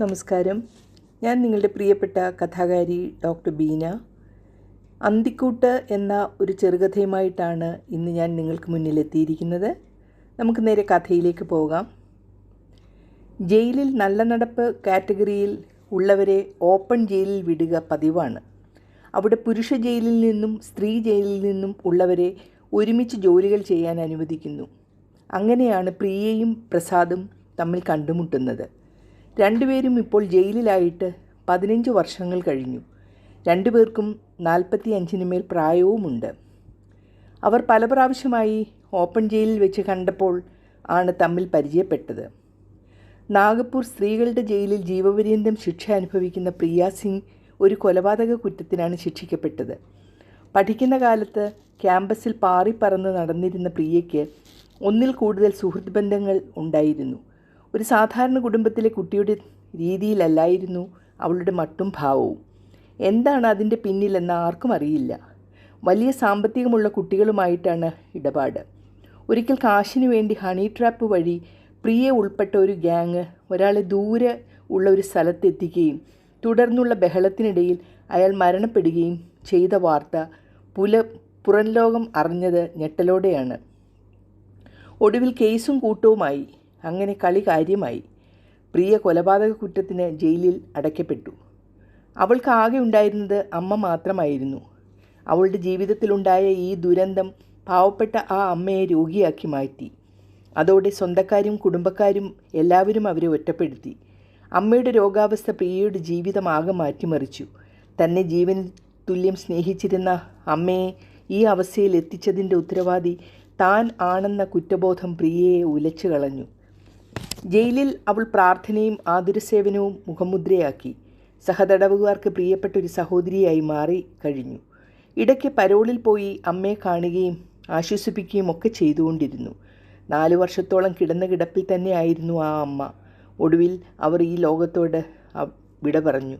നമസ്കാരം. ഞാൻ നിങ്ങളുടെ പ്രിയപ്പെട്ട കഥാകാരി ഡോക്ടർ ബീന. അന്തിക്കൂട്ട് എന്ന ഒരു ചെറുകഥയുമായിട്ടാണ് ഇന്ന് ഞാൻ നിങ്ങൾക്ക് മുന്നിലെത്തിയിരിക്കുന്നത്. നമുക്ക് നേരെ കഥയിലേക്ക് പോകാം. ജയിലിൽ നല്ല നടപ്പ് കാറ്റഗറിയിൽ ഉള്ളവരെ ഓപ്പൺ ജയിലിൽ വിടുക പതിവാണ്. അവിടെ പുരുഷ ജയിലിൽ നിന്നും സ്ത്രീ ജയിലിൽ നിന്നും ഉള്ളവരെ ഒരുമിച്ച് ജോലികൾ ചെയ്യാൻ അനുവദിക്കുന്നു. അങ്ങനെയാണ് പ്രിയയും പ്രസാദും തമ്മിൽ കണ്ടുമുട്ടുന്നത്. രണ്ടുപേരും ഇപ്പോൾ ജയിലിലായിട്ട് 15 വർഷങ്ങൾ കഴിഞ്ഞു. രണ്ടുപേർക്കും 45 മേൽ പ്രായവുമുണ്ട്. അവർ പല പ്രാവശ്യമായി ഓപ്പൺ ജയിലിൽ വെച്ച് കണ്ടപ്പോൾ ആണ് തമ്മിൽ പരിചയപ്പെട്ടത്. നാഗപ്പൂർ സ്ത്രീകളുടെ ജയിലിൽ ജീവപര്യന്തം ശിക്ഷ അനുഭവിക്കുന്ന പ്രിയ സിംഗ് ഒരു കൊലപാതക കുറ്റത്തിനാണ് ശിക്ഷിക്കപ്പെട്ടത്. പഠിക്കുന്ന കാലത്ത് ക്യാമ്പസിൽ പാറിപ്പറന്ന് നടന്നിരുന്ന പ്രിയയ്ക്ക് ഒന്നിൽ കൂടുതൽ സുഹൃത്ത് ബന്ധങ്ങൾ ഉണ്ടായിരുന്നു. ഒരു സാധാരണ കുടുംബത്തിലെ കുട്ടിയുടെ രീതിയിലല്ലായിരുന്നു അവളുടെ മട്ടും ഭാവവും. എന്താണ് അതിൻ്റെ പിന്നിലെന്ന് ആർക്കും അറിയില്ല. വലിയ സാമ്പത്തികമുള്ള കുട്ടികളുമായിട്ടാണ് ഇടപാട്. ഒരിക്കൽ കാശിനു വേണ്ടി ഹണി ട്രാപ്പ് വഴി പ്രിയ ഉൾപ്പെട്ട ഒരു ഗ്യാങ് ഒരാളെ ദൂരെ ഉള്ള ഒരു സ്ഥലത്തെത്തിക്കുകയും തുടർന്നുള്ള ബഹളത്തിനിടയിൽ അയാൾ മരണപ്പെടുകയും ചെയ്ത വാർത്ത പുറം ലോകം അറിഞ്ഞത് ഞെട്ടലോടെയാണ്. ഒടുവിൽ കേസും കൂട്ടവുമായി. അങ്ങനെ കളി കാര്യമായി. പ്രിയ കൊലപാതക കുറ്റത്തിന് ജയിലിൽ അടയ്ക്കപ്പെട്ടു. അവൾക്ക് ആകെ ഉണ്ടായിരുന്നത് അമ്മ മാത്രമായിരുന്നു. അവളുടെ ജീവിതത്തിലുണ്ടായ ഈ ദുരന്തം പാവപ്പെട്ട ആ അമ്മയെ രോഗിയാക്കി മാറ്റി. അതോടെ സ്വന്തക്കാരും കുടുംബക്കാരും എല്ലാവരും അവരെ ഒറ്റപ്പെടുത്തി. അമ്മയുടെ രോഗാവസ്ഥ പ്രിയയുടെ ജീവിതം ആകെ മാറ്റിമറിച്ചു. തന്നെ ജീവൻ തുല്യം സ്നേഹിച്ചിരുന്ന അമ്മയെ ഈ അവസ്ഥയിൽ എത്തിച്ചതിൻ്റെ ഉത്തരവാദി താൻ ആണെന്ന കുറ്റബോധം പ്രിയയെ ഉലച്ചു കളഞ്ഞു. ജയിലിൽ അവൾ പ്രാർത്ഥനയും ആതുരസേവനവും മുഖമുദ്രയാക്കി. സഹതടവുകാർക്ക് പ്രിയപ്പെട്ട ഒരു സഹോദരിയായി മാറി കഴിഞ്ഞു. ഇടയ്ക്ക് പരോളിൽ പോയി അമ്മയെ കാണുകയും ആശ്വസിപ്പിക്കുകയും ഒക്കെ ചെയ്തുകൊണ്ടിരുന്നു. 4 വർഷത്തോളം കിടന്ന കിടപ്പിൽ തന്നെയായിരുന്നു ആ അമ്മ. ഒടുവിൽ അവർ ഈ ലോകത്തോട് വിട പറഞ്ഞു.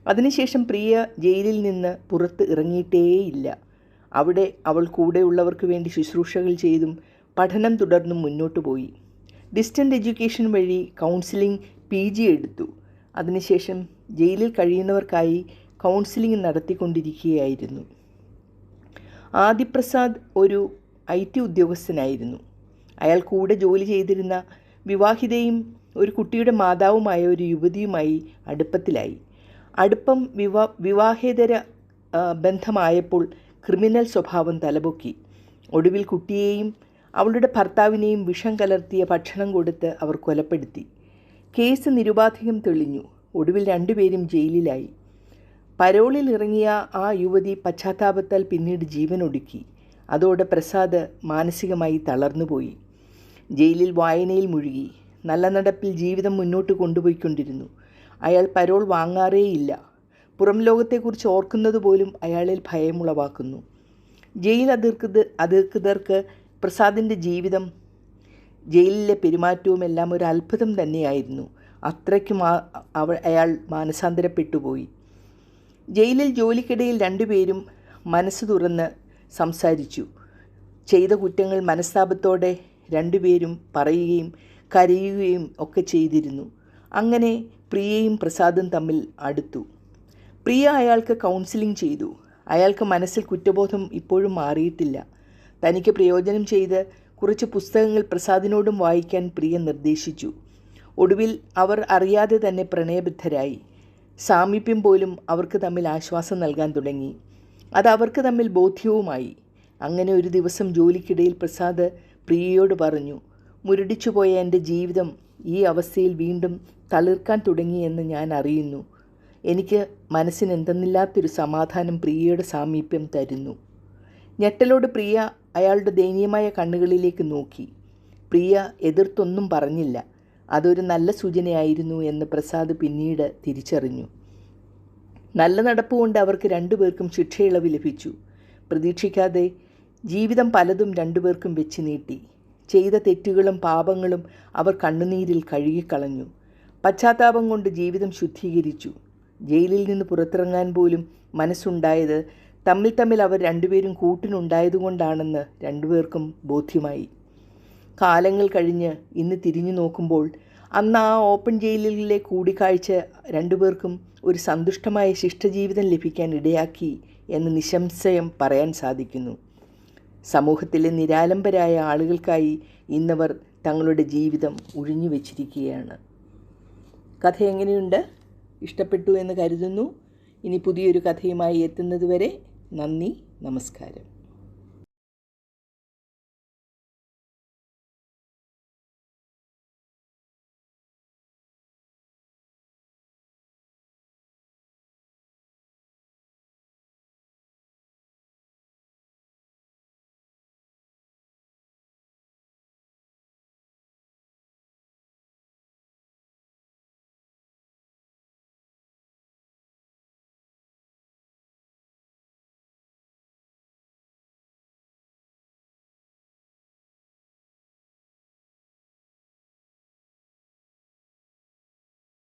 അതിനുശേഷം പ്രിയ ജയിലിൽ നിന്ന് പുറത്ത് ഇറങ്ങിയിട്ടേയില്ല. അവിടെ അവൾ കൂടെയുള്ളവർക്ക് വേണ്ടി ശുശ്രൂഷകൾ ചെയ്തും പഠനം തുടർന്നും മുന്നോട്ട് പോയി. ഡിസ്റ്റൻ്റ് എഡ്യൂക്കേഷൻ വഴി കൗൺസിലിംഗ് PG എടുത്തു. അതിനുശേഷം ജയിലിൽ കഴിയുന്നവർക്കായി കൗൺസിലിംഗ് നടത്തിക്കൊണ്ടിരിക്കുകയായിരുന്നു. ആദിപ്രസാദ് ഒരു IT ഉദ്യോഗസ്ഥനായിരുന്നു. അയാൾ കൂടെ ജോലി ചെയ്തിരുന്ന വിവാഹിതയും ഒരു കുട്ടിയുടെ മാതാവുമായ ഒരു യുവതിയുമായി അടുപ്പത്തിലായി. അടുപ്പം വിവാഹേതര ബന്ധമായപ്പോൾ ക്രിമിനൽ സ്വഭാവം തലപൊക്കി. ഒടുവിൽ കുട്ടിയെയും അവളുടെ ഭർത്താവിനെയും വിഷം കലർത്തിയ ഭക്ഷണം കൊടുത്ത് അവർ കൊലപ്പെടുത്തി. കേസ് നിരുപാധികം തെളിഞ്ഞു. ഒടുവിൽ രണ്ടുപേരും ജയിലിലായി. പരോളിൽ ഇറങ്ങിയ ആ യുവതി പശ്ചാത്താപത്താൽ പിന്നീട് ജീവനൊടുക്കി. അതോടെ പ്രസാദ് മാനസികമായി തളർന്നുപോയി. ജയിലിൽ വായനയിൽ മുഴുകി. നല്ല നടപ്പിൽ ജീവിതം മുന്നോട്ട് കൊണ്ടുപോയിക്കൊണ്ടിരുന്നു. അയാൾ പരോൾ വാങ്ങാറേയില്ല. പുറം ലോകത്തെക്കുറിച്ച് ഓർക്കുന്നത് പോലും അയാളിൽ ഭയമുളവാക്കുന്നു. ജയിൽ അധികൃതർക്ക് പ്രസാദിൻ്റെ ജീവിതം ജയിലിലെ പെരുമാറ്റവും എല്ലാം ഒരു അത്ഭുതം തന്നെയായിരുന്നു. അത്രയ്ക്കും അയാൾ മാനസാന്തരപ്പെട്ടുപോയി. ജയിലിൽ ജോലിക്കിടയിൽ രണ്ടുപേരും മനസ്സ് തുറന്ന് സംസാരിച്ചു. ചെയ്ത കുറ്റങ്ങൾ മനസ്താപത്തോടെ രണ്ടുപേരും പറയുകയും കരയുകയും ഒക്കെ ചെയ്തിരുന്നു. അങ്ങനെ പ്രിയയും പ്രസാദും തമ്മിൽ അടുത്തു. പ്രിയ അയാൾക്ക് കൗൺസിലിംഗ് ചെയ്തു. അയാൾക്ക് മനസ്സിൽ കുറ്റബോധം ഇപ്പോഴും മാറിയിട്ടില്ല. തനിക്ക് പ്രയോജനം ചെയ്ത് കുറച്ച് പുസ്തകങ്ങൾ പ്രസാദിനോടും വായിക്കാൻ പ്രിയ നിർദ്ദേശിച്ചു. ഒടുവിൽ അവർ അറിയാതെ തന്നെ പ്രണയബദ്ധരായി. സാമീപ്യം പോലും അവർക്ക് തമ്മിൽ ആശ്വാസം നൽകാൻ തുടങ്ങി. അത് അവർക്ക് തമ്മിൽ ബോധ്യവുമായി. അങ്ങനെ ഒരു ദിവസം ജോലിക്കിടയിൽ പ്രസാദ് പ്രിയയോട് പറഞ്ഞു, മുരടിച്ചുപോയ എൻ്റെ ജീവിതം ഈ അവസ്ഥയിൽ വീണ്ടും തളിർക്കാൻ തുടങ്ങിയെന്ന് ഞാൻ അറിയുന്നു. എനിക്ക് മനസ്സിന് എന്തെന്നില്ലാത്തൊരു സമാധാനം പ്രിയയുടെ സാമീപ്യം തരുന്നു. ഞെട്ടലോട് പ്രിയ അയാളുടെ ദയനീയമായ കണ്ണുകളിലേക്ക് നോക്കി. പ്രിയ എതിർത്തൊന്നും പറഞ്ഞില്ല. അതൊരു നല്ല സൂചനയായിരുന്നു എന്ന് പ്രസാദ് പിന്നീട് തിരിച്ചറിഞ്ഞു. നല്ല നടപ്പുകൊണ്ട് അവർക്ക് രണ്ടുപേർക്കും ശിക്ഷയിളവ് ലഭിച്ചു. പ്രതീക്ഷിക്കാതെ ജീവിതം പലതും രണ്ടുപേർക്കും വെച്ച് നീട്ടി. ചെയ്ത തെറ്റുകളും പാപങ്ങളും അവർ കണ്ണുനീരിൽ കഴുകിക്കളഞ്ഞു. പശ്ചാത്താപം കൊണ്ട് ജീവിതം ശുദ്ധീകരിച്ചു. ജയിലിൽ നിന്ന് പുറത്തിറങ്ങാൻ പോലും മനസ്സുണ്ടായത് തമ്മിൽ അവർ രണ്ടുപേരും കൂട്ടിനുണ്ടായതുകൊണ്ടാണെന്ന് രണ്ടുപേർക്കും ബോധ്യമായി. കാലങ്ങൾ കഴിഞ്ഞ് ഇന്ന് തിരിഞ്ഞു നോക്കുമ്പോൾ അന്ന് ആ ഓപ്പൺ ജയിലിലെ കൂടിക്കാഴ്ച രണ്ടുപേർക്കും ഒരു സന്തുഷ്ടമായ ശിഷ്ടജീവിതം ലഭിക്കാൻ ഇടയാക്കി എന്ന് നിസ്സംശയം പറയാൻ സാധിക്കുന്നു. സമൂഹത്തിലെ നിരാലംബരായ ആളുകൾക്കായി ഇന്നവർ തങ്ങളുടെ ജീവിതം ഉഴിഞ്ഞു വച്ചിരിക്കുകയാണ്. കഥ എങ്ങനെയുണ്ട്? ഇഷ്ടപ്പെട്ടു എന്ന് കരുതുന്നു. ഇനി പുതിയൊരു കഥയുമായി എത്തുന്നതുവരെ നന്ദി, നമസ്കാരം.